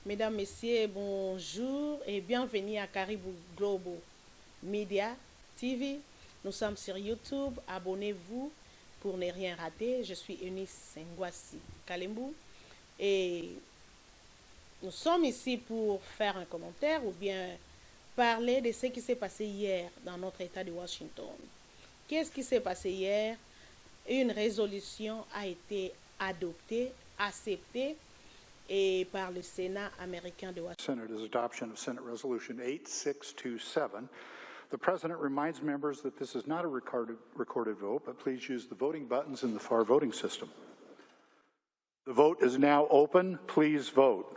Mesdames, Messieurs, bonjour et bienvenue à Caribou Global Media TV. Nous sommes sur YouTube. Abonnez-vous pour ne rien rater. Je suis Eunice Ngwasi Kalembu et nous sommes ici pour faire un commentaire ou bien parler de ce qui s'est passé hier dans notre État de Washington. Qu'est-ce qui s'est passé hier? Une résolution a été adoptée, acceptée et par le Sénat américain de Washington. Senate's adoption of Senate Resolution 8627. The President reminds members that this is not a recorded vote, but please use the voting buttons in the FAR voting system. The vote is now open. Please vote.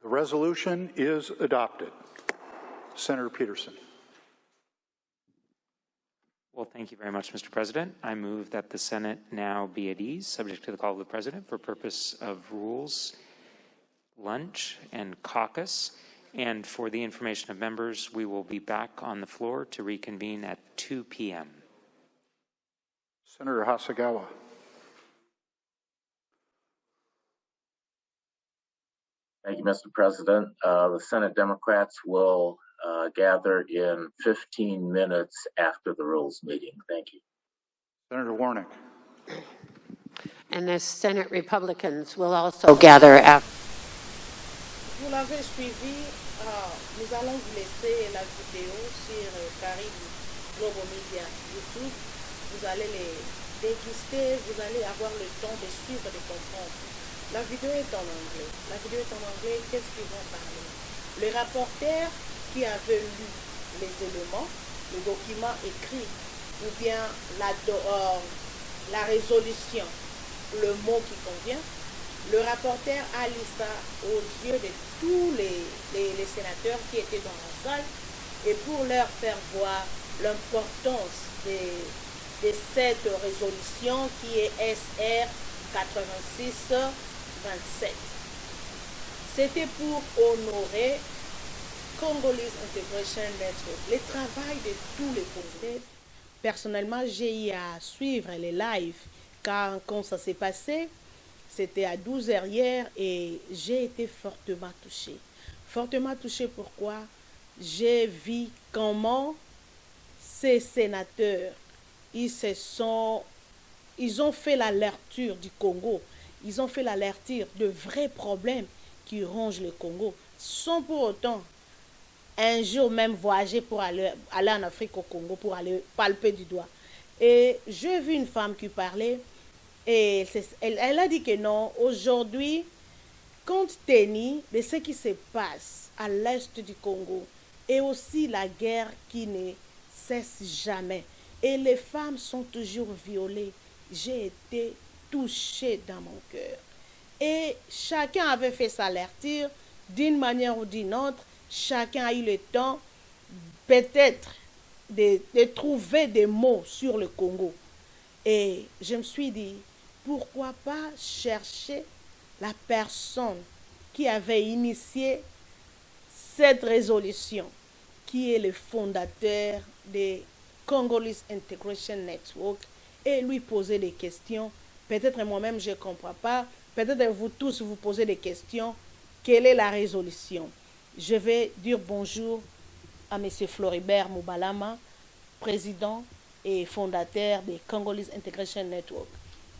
The resolution is adopted. Senator Peterson. Well, thank you very much, Mr. President. I move that the Senate now be at ease, subject to the call of the President, for purpose of rules, lunch, and caucus. And for the information of members, we will be back on the floor to reconvene at 2 p.m. Senator Hasagawa. Thank you, Mr. President. The Senate Democrats will gather in 15 minutes after the rules meeting. Thank you. Senator Warnick. And the Senate Republicans will also gather after. Vous l'avez suivi, nous allons vous laisser la vidéo sur Caribou Global Media YouTube. Vous allez les déguster, vous allez avoir le temps de suivre et de comprendre. La vidéo est en anglais. Qu'est-ce qu'ils vont parler? Le rapporteur qui avait lu les éléments, le document écrit, ou bien la résolution, le mot qui convient, le rapporteur a lu ça aux yeux de tous les sénateurs qui étaient dans la salle et pour leur faire voir l'importance de cette résolution qui est SR 86-27. C'était pour honorer Congolese Integration Network, le travail de tous les Congolais. Personnellement, j'ai eu à suivre les lives quand ça s'est passé. C'était à 12h hier et j'ai été fortement touchée. Fortement touchée pourquoi? J'ai vu comment ces sénateurs, ils ont fait la lecture du Congo. Ils ont fait la lecture de vrais problèmes qui rongent le Congo, sans pour autant un jour même voyager pour aller en Afrique au Congo, pour aller palper du doigt. Et j'ai vu une femme qui parlait, et elle a dit que non, aujourd'hui, compte tenu de ce qui se passe à l'est du Congo, et aussi la guerre qui ne cesse jamais, et les femmes sont toujours violées, j'ai été touchée dans mon cœur. Et chacun avait fait sa lecture d'une manière ou d'une autre. Chacun a eu le temps peut-être de trouver des mots sur le Congo. Et je me suis dit, pourquoi pas chercher la personne qui avait initié cette résolution, qui est le fondateur de Congolese Integration Network, et lui poser des questions. Peut-être moi-même je ne comprends pas. Peut-être vous tous vous posez des questions. Quelle est la résolution? Je vais dire bonjour à M. Floribert Moubalama, président et fondateur de Congolese Integration Network.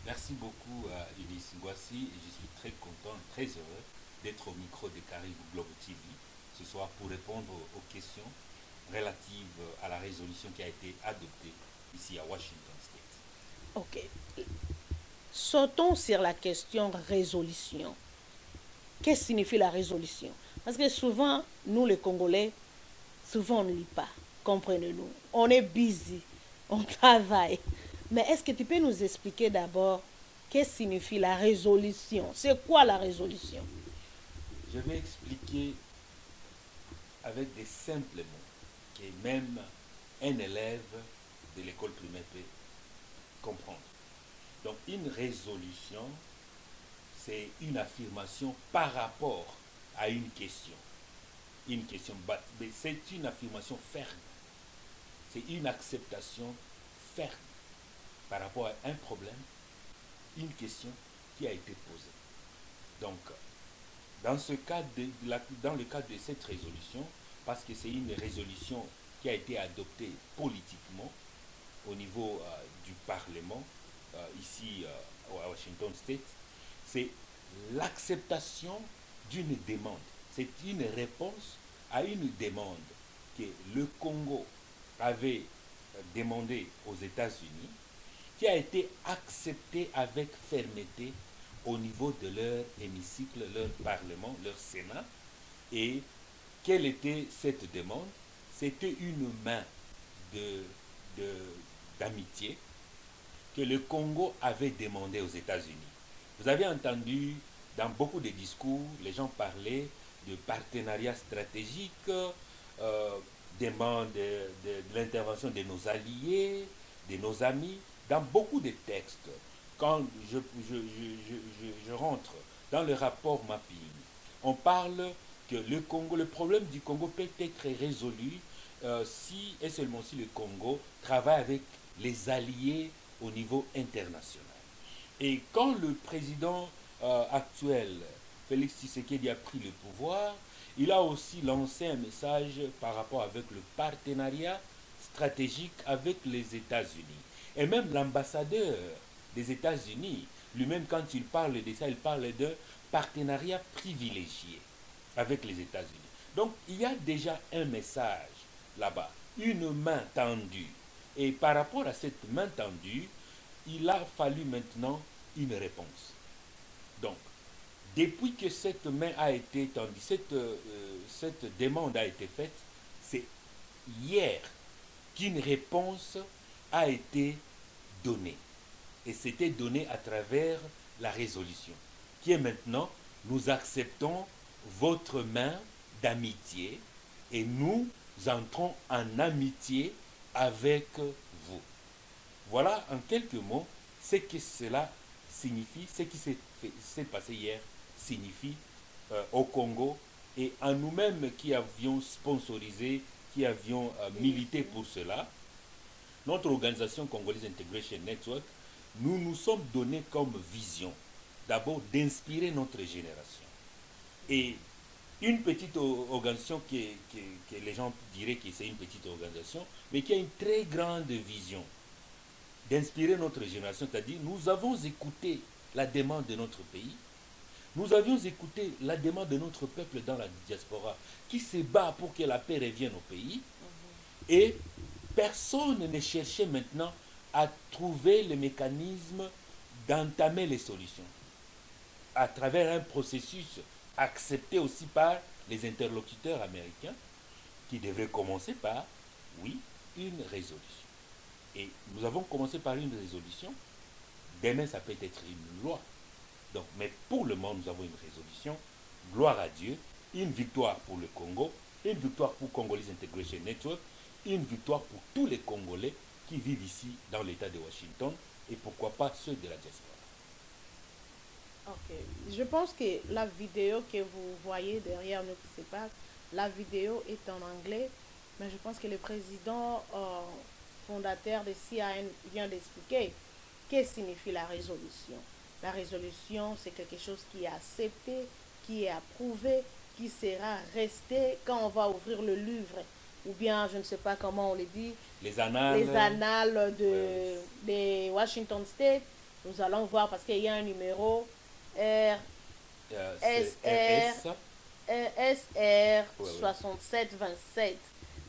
Merci beaucoup à Eunice Ngwasi et je suis très content, très heureux d'être au micro de Caribou Global TV ce soir pour répondre aux questions relatives à la résolution qui a été adoptée ici à Washington State. Ok. Sautons sur la question résolution. Qu'est-ce que signifie la résolution? Parce que souvent, nous les Congolais, souvent on ne lit pas, comprenez-nous. On est busy, on travaille. Mais est-ce que tu peux nous expliquer d'abord qu'est-ce que signifie la résolution? C'est quoi la résolution? Je vais expliquer avec des simples mots que même un élève de l'école primaire peut comprendre. Donc une résolution, c'est une affirmation par rapport à une question. Une question, mais c'est une affirmation ferme. c'est une acceptation ferme par rapport à un problème, une question qui a été posée. Donc, dans le cadre de cette résolution, parce que c'est une résolution qui a été adoptée politiquement au niveau du Parlement, ici à Washington State, c'est l'acceptation d'une demande. C'est une réponse à une demande que le Congo avait demandée aux États-Unis, qui a été acceptée avec fermeté au niveau de leur hémicycle, leur parlement, leur Sénat. Et quelle était cette demande? C'était une main d'amitié que le Congo avait demandé aux États-Unis. Vous avez entendu dans beaucoup de discours, les gens parlaient de partenariat stratégique, demande de l'intervention de nos alliés, de nos amis, dans beaucoup de textes. Quand je rentre dans le rapport mapping, on parle que le problème du Congo peut être résolu si et seulement si le Congo travaille avec les alliés au niveau international. Et quand le président actuel, Félix Tshisekedi, a pris le pouvoir, il a aussi lancé un message par rapport avec le partenariat stratégique avec les États-Unis. Et même l'ambassadeur des États-Unis, lui-même, quand il parle de ça, il parle de partenariat privilégié avec les États-Unis. Donc, il y a déjà un message là-bas, une main tendue. Et par rapport à cette main tendue, il a fallu maintenant une réponse. Donc, depuis que cette main a été tendue, cette demande a été faite, c'est hier qu'une réponse a été donnée. Et c'était donné à travers la résolution, qui est maintenant, nous acceptons votre main d'amitié et nous entrons en amitié avec vous. Voilà en quelques mots ce que cela signifie, ce qui s'est passé hier signifie au Congo et à nous-mêmes qui avions sponsorisé, qui avions milité pour cela. Notre organisation Congolese Integration Network, nous nous sommes donnés comme vision d'abord d'inspirer notre génération. Et une petite organisation que les gens diraient que c'est une petite organisation, mais qui a une très grande vision d'inspirer notre génération, c'est-à-dire nous avons écouté la demande de notre pays, nous avions écouté la demande de notre peuple dans la diaspora qui se bat pour que la paix revienne au pays, et personne ne cherchait maintenant à trouver le mécanisme d'entamer les solutions à travers un processus accepté aussi par les interlocuteurs américains qui devrait commencer par, oui, une résolution. Et nous avons commencé par une résolution. Demain, ça peut être une loi. Donc, mais pour le moment, nous avons une résolution. Gloire à Dieu. Une victoire pour le Congo. Une victoire pour Congolese Integration Network. Une victoire pour tous les Congolais qui vivent ici dans l'État de Washington. Et pourquoi pas ceux de la diaspora. Ok. Je pense que la vidéo que vous voyez derrière nous qui se passe, la vidéo est en anglais. Mais je pense que le président fondateur de CIN vient d'expliquer qu'est-ce que signifie la résolution. La résolution, c'est quelque chose qui est accepté, qui est approuvé, qui sera resté quand on va ouvrir le livre, ou bien, je ne sais pas comment on le dit, les annales de Washington State. Nous allons voir parce qu'il y a un numéro SR 6727.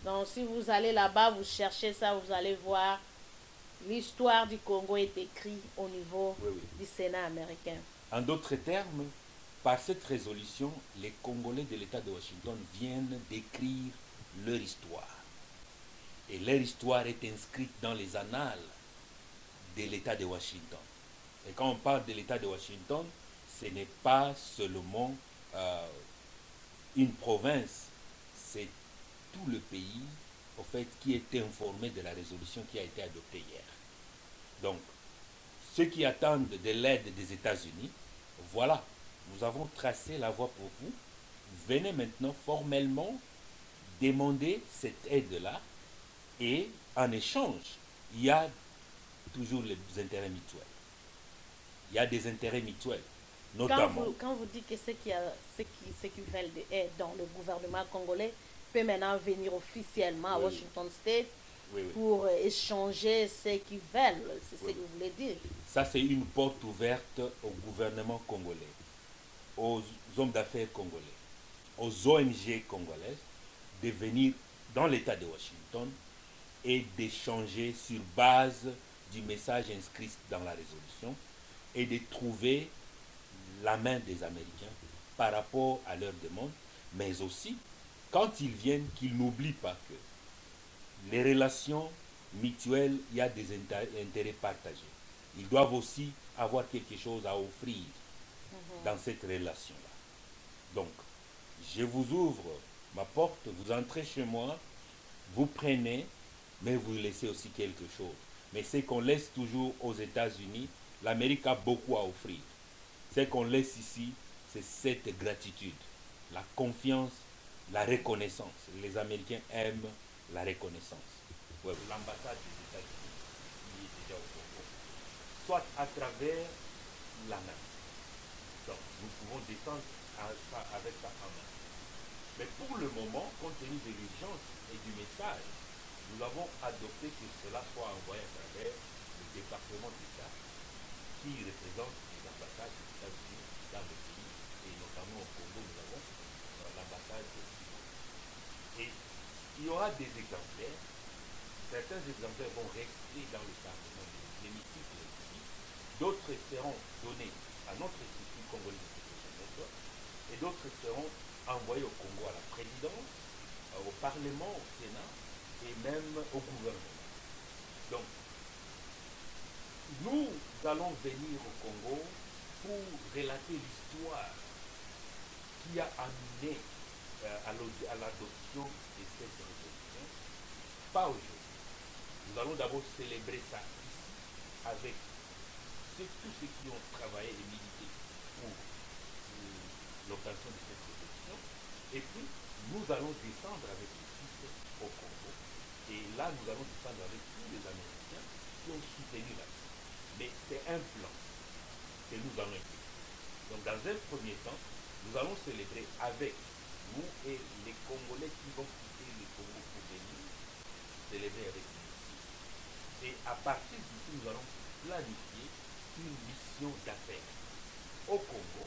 Donc, si vous allez là-bas, vous cherchez ça, vous allez voir l'histoire du Congo est écrite au niveau du Sénat américain. En d'autres termes, par cette résolution, les Congolais de l'État de Washington viennent d'écrire leur histoire. Et leur histoire est inscrite dans les annales de l'État de Washington. Et quand on parle de l'État de Washington, ce n'est pas seulement une province, c'est tout le pays, au fait, qui est informé de la résolution qui a été adoptée hier. Donc, ceux qui attendent de l'aide des États-Unis, voilà, nous avons tracé la voie pour vous. Venez maintenant formellement demander cette aide-là et en échange, il y a toujours les intérêts mutuels. Il y a des intérêts mutuels, notamment. Quand vous dites que ceux qui veulent de aide dans le gouvernement congolais peut maintenant venir officiellement à Oui. Washington State Oui, oui. pour échanger ce qu'ils veulent, c'est ce Oui. que vous voulez dire. Ça, c'est une porte ouverte au gouvernement congolais, aux hommes d'affaires congolais, aux ONG congolaises de venir dans l'État de Washington et d'échanger sur base du message inscrit dans la résolution et de trouver la main des Américains par rapport à leurs demandes, mais aussi, quand ils viennent, qu'ils n'oublient pas que les relations mutuelles, il y a des intérêts partagés. Ils doivent aussi avoir quelque chose à offrir dans cette relation-là. Donc, je vous ouvre ma porte, vous entrez chez moi, vous prenez, mais vous laissez aussi quelque chose. Mais ce qu'on laisse toujours aux États-Unis, l'Amérique a beaucoup à offrir. Ce qu'on laisse ici, c'est cette gratitude, la confiance, la reconnaissance. Les Américains aiment la reconnaissance. Ouais, l'ambassade des États-Unis qui est déjà au Congo, soit à travers la main. Donc, nous pouvons descendre avec ça en main. Mais pour le moment, compte tenu de l'urgence et du message, nous avons adopté que cela soit envoyé à travers le département d'État qui représente les ambassades des États-Unis dans le pays, et notamment au Congo, nous avons l'ambassade de Congo. Et il y aura des exemplaires. Certains exemplaires vont rester dans le Parlement de l'hémicycle ici, d'autres seront donnés à notre institut congolais d'Integration Network, et d'autres seront envoyés au Congo à la présidence, au Parlement, au Sénat, et même au gouvernement. Donc, nous allons venir au Congo pour relater l'histoire qui a amené à l'adoption de cette résolution, pas aujourd'hui. Nous allons d'abord célébrer ça ici avec tous ceux qui ont travaillé et milité pour l'obtention de cette résolution. Et puis, nous allons descendre avec l'équipe au Congo. Et là, nous allons descendre avec tous les Américains qui ont soutenu la paix. Mais c'est un plan que nous allons exécuter. Donc, dans un premier temps, nous allons célébrer avec nous et les Congolais qui vont quitter le Congo pour venir célébrer avec nous. Et à partir d'ici, nous allons planifier une mission d'affaires au Congo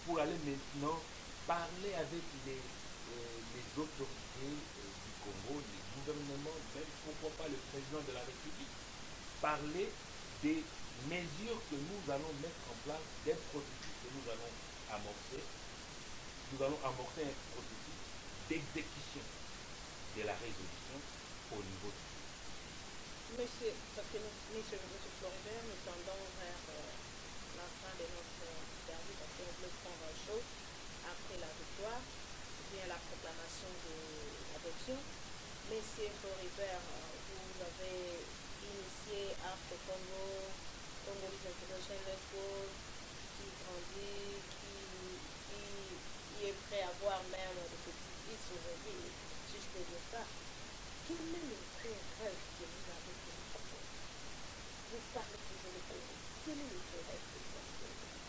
pour aller maintenant parler avec les autorités du Congo, les gouvernements, même pourquoi pas le président de la République, parler des mesures que nous allons mettre en place, des processus que nous allons amorcer. Nous allons amorcer un processus d'exécution de la résolution au niveau du pays. Monsieur Floribert, nous tendons vers la fin de notre interview parce qu'on veut prendre un show après la victoire, ou bien la proclamation de l'adoption. Monsieur Floribert, vous avez initié Afro Congo, Congolese Integration Network, qui grandit, qui est prêt à voir même des petits-fils aujourd'hui, si je peux dire ça. Quel est le vrai rêve que vous avez pour le Congo? Vous parlez toujours le Congo. Quel est le vrai rêve que vous avez pour le Congo?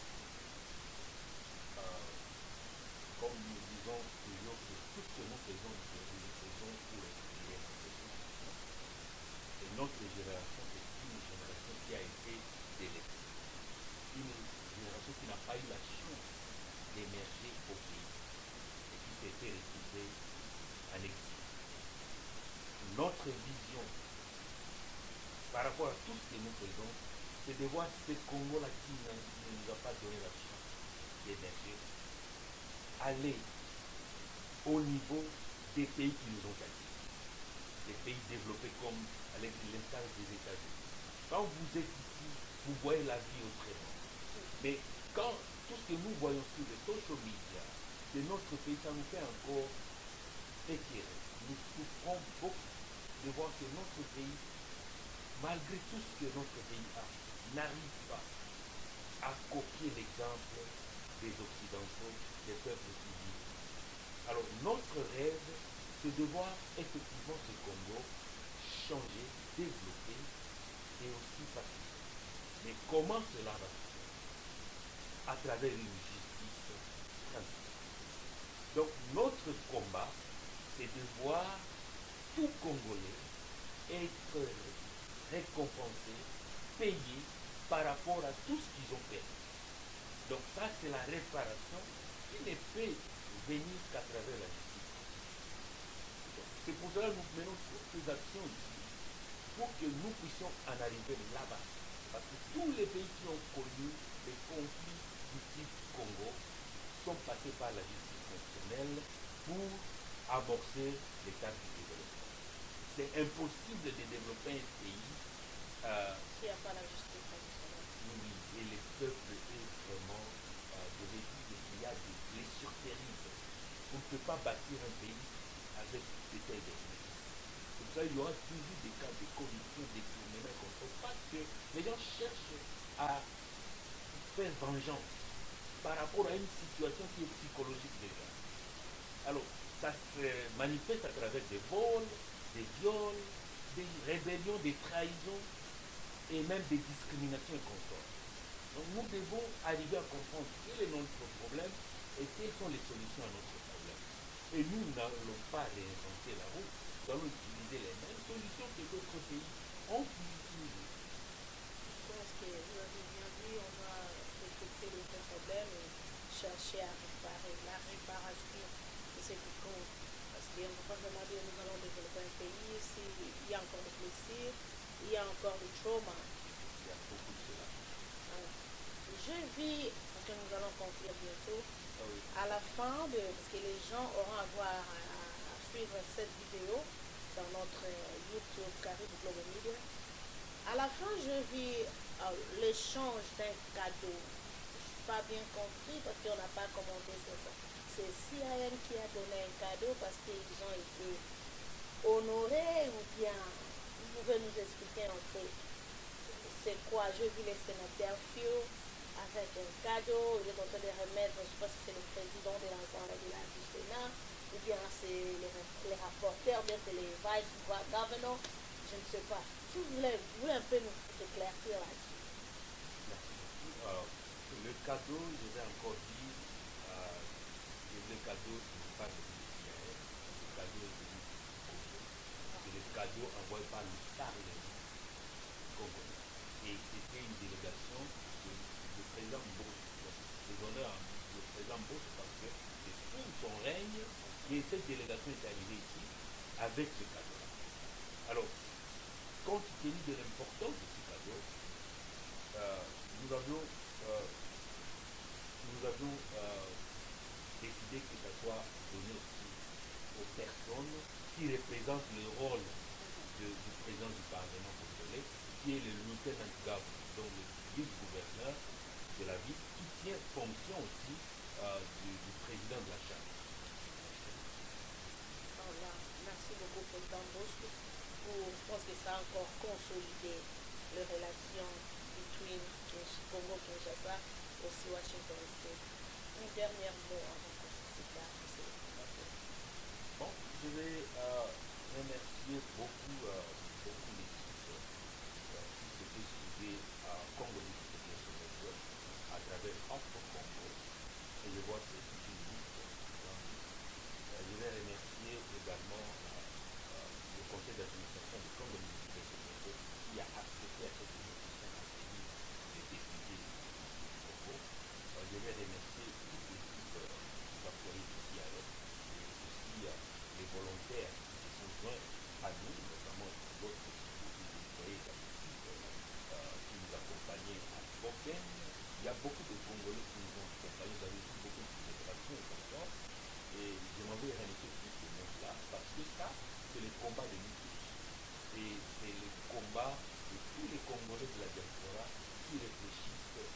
Comme nous disons toujours que tout ce que nous faisons pour exprimer notre génération. Et notre génération est une génération qui a été délaissée. Une génération qui n'a pas eu la chance d'émerger au pays et qui s'est fait retrouver en exil. Notre vision par rapport à tout ce que nous faisons, c'est de voir ce Congo-là qui ne nous a pas donné la chance d'émerger, aller au niveau des pays qui nous ont acquis, des pays développés comme à l'instar des États-Unis. Quand vous êtes ici, vous voyez la vie autrement. Mais quand tout ce que nous voyons sur les social media de notre pays, ça nous fait encore éclairer. Nous souffrons beaucoup de voir que notre pays, malgré tout ce que notre pays a, n'arrive pas à copier l'exemple des Occidentaux, des peuples qui vivent. Alors notre rêve, c'est de voir effectivement ce Congo échanger, développer et aussi pacifier. Mais comment cela va se faire? À travers une justice transitive. Donc notre combat, c'est de voir tout Congolais être récompensé, payé par rapport à tout ce qu'ils ont fait. Donc ça, c'est la réparation qui ne peut venir qu'à travers la justice. C'est pour cela que nous menons toutes ces actions ici, pour que nous puissions en arriver là-bas. Parce que tous les pays qui ont connu des conflits du type Congo sont passés par la justice constitutionnelle pour amorcer l'état du développement. C'est impossible de développer un pays S'il n'y a pas la justice traditionnelle. oui, et les peuples est vraiment de vécu qu'il y a des blessures terribles. On ne peut pas bâtir un pays avec des telles blessures. Comme ça, il y aura toujours des cas de corruption, de détournement comme ça, parce que les gens cherchent à faire vengeance par rapport à une situation qui est psychologique déjà. Alors, ça se manifeste à travers des vols, des viols, des rébellions, des trahisons et même des discriminations et consorts. Donc nous devons arriver à comprendre quel est notre problème et quelles sont les solutions à notre problème. Et nous n'allons pas réinventer la roue, nous allons utiliser les mêmes solutions que d'autres pays ont pu utiliser. Je pense que vous avez bien dit, on doit détecter le vrai problème et chercher à réparer. La réparation, c'est ce qui compte. Parce qu'on ne peut pas seulement dire nous allons développer un pays s'il y a encore des blessures, il y a encore du trauma. Il y a beaucoup de cela. Je vis, parce que nous allons conclure bientôt, Ah oui. à la fin, parce que les gens auront à voir, à suivre cette vidéo dans notre YouTube Carib Global Media. À la fin, je vis l'échange d'un cadeau. Je n'ai pas bien compris parce qu'on n'a pas commenté sur ça. C'est CIN qui a donné un cadeau parce qu'ils ont été honorés ou bien vous pouvez nous expliquer un peu c'est quoi? Je vis les sénateurs Fio avec un cadeau, il est en train de remettre, je ne sais pas si c'est le président de l'Assemblée du Sénat ou bien c'est les rapporteurs, bien c'est les vice-gouverneurs, je ne sais pas. Si vous voulez un peu nous éclaircir là-dessus. Merci beaucoup. Alors, le cadeau, je vais encore dire, le cadeau n'est pas venu du ciel, le cadeau est venu du Congo. C'est le cadeau envoyé par le Parlement congolais. Et c'était une délégation du président Mbossi. Les honneurs du président Mbossi parce que c'est sous son règne que cette délégation est arrivée ici avec ce cadeau-là. Alors, compte tenu de l'importance de ce cadeau, nous avions décidé que ça soit donné aussi aux personnes qui représentent le rôle du président du Parlement congolais, qui est le lieutenant Gab, donc le vice-gouverneur de la ville, qui tient fonction aussi du président de la Chambre. Voilà. Merci beaucoup, président Bosco. Je pense que ça a encore consolidé les relations between Congo-Kinshasa et aussi Washington State. Un dernier mot avant qu'on se sépare. Bon, je vais remercier beaucoup l'équipe qui s'était suivie à Congo Education Network à travers Afro Congo. Et je vois que c'est toute une liste. Je vais remercier également le conseil d'administration de Congo Education Network qui a accepté à cette invitation à venir les députés du Congo. Je vais remercier toute l'équipe des employés du CIAF et aussi les volontaires qui se sont joints à nous, notamment d'autres employés qui nous accompagnaient à Boken. Il y a beaucoup de Congolais qui nous ont accompagnés, vous avez vu beaucoup de célébrations et comme ça. Et je m'en vais remercier tout ce monde-là parce que ça, c'est le combat de nous tous. Et c'est le combat de tous les Congolais de la diaspora qui réfléchissent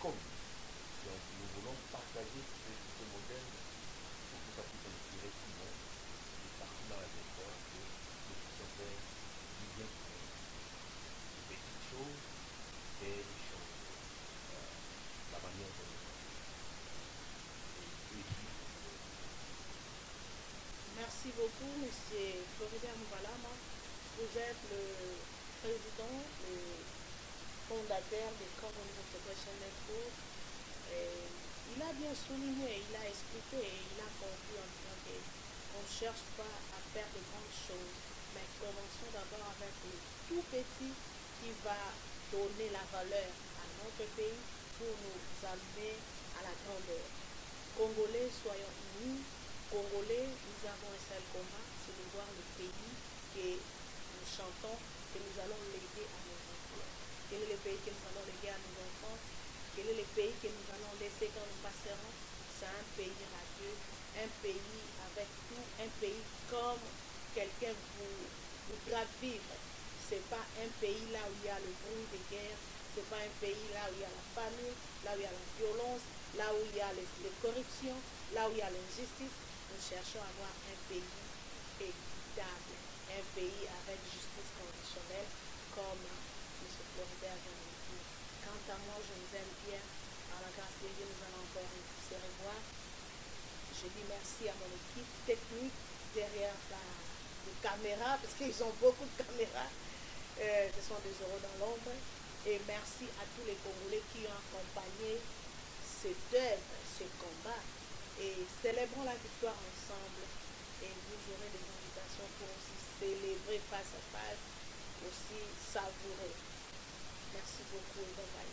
comme nous. Donc nous voulons partager ce modèle pour que ça puisse inspirer tout le monde et partout dans la diaspora que nous puissions faire du bien pour nous. De petites choses et des choses. La manière dont nous faisons. Et Merci beaucoup, M. Florida Moubalama. vous êtes le président, le fondateur de Congolese Integration Network. Il a bien souligné, il a expliqué, il a conclu en disant qu'on ne cherche pas à faire de grandes choses, mais commençons d'abord avec le tout petit qui va donner la valeur à notre pays pour nous amener à la grandeur. Congolais, soyons unis. Congolais, nous avons un seul combat, c'est de voir le pays que nous chantons, que nous allons léguer à nos enfants. Quel est le pays que nous allons léguer à nos enfants? Quel est le pays que nous allons laisser quand nous passerons? C'est un pays radieux, un pays avec tout, un pays comme quelqu'un voudra vivre. C'est pas un pays là où il y a le bruit de guerre, c'est pas un pays là où il y a la famine, là où il y a la violence, là où il y a les corruptions, là où il y a l'injustice. Nous cherchons à avoir un pays équitable, un pays avec justice conditionnelle, comme M. Florida vient de le dire. Quant à moi, je vous aime bien. Par la grâce de Dieu, nous allons encore se revoir. Je dis merci à mon équipe technique derrière la caméra, parce qu'ils ont beaucoup de caméras. Ce sont des euros dans l'ombre. Et merci à tous les Congolais qui ont accompagné cette œuvre, ce combat. Et célébrons la victoire ensemble. Et vous aurez des invitations pour aussi célébrer face à face, aussi savourer. Merci beaucoup et bye bye.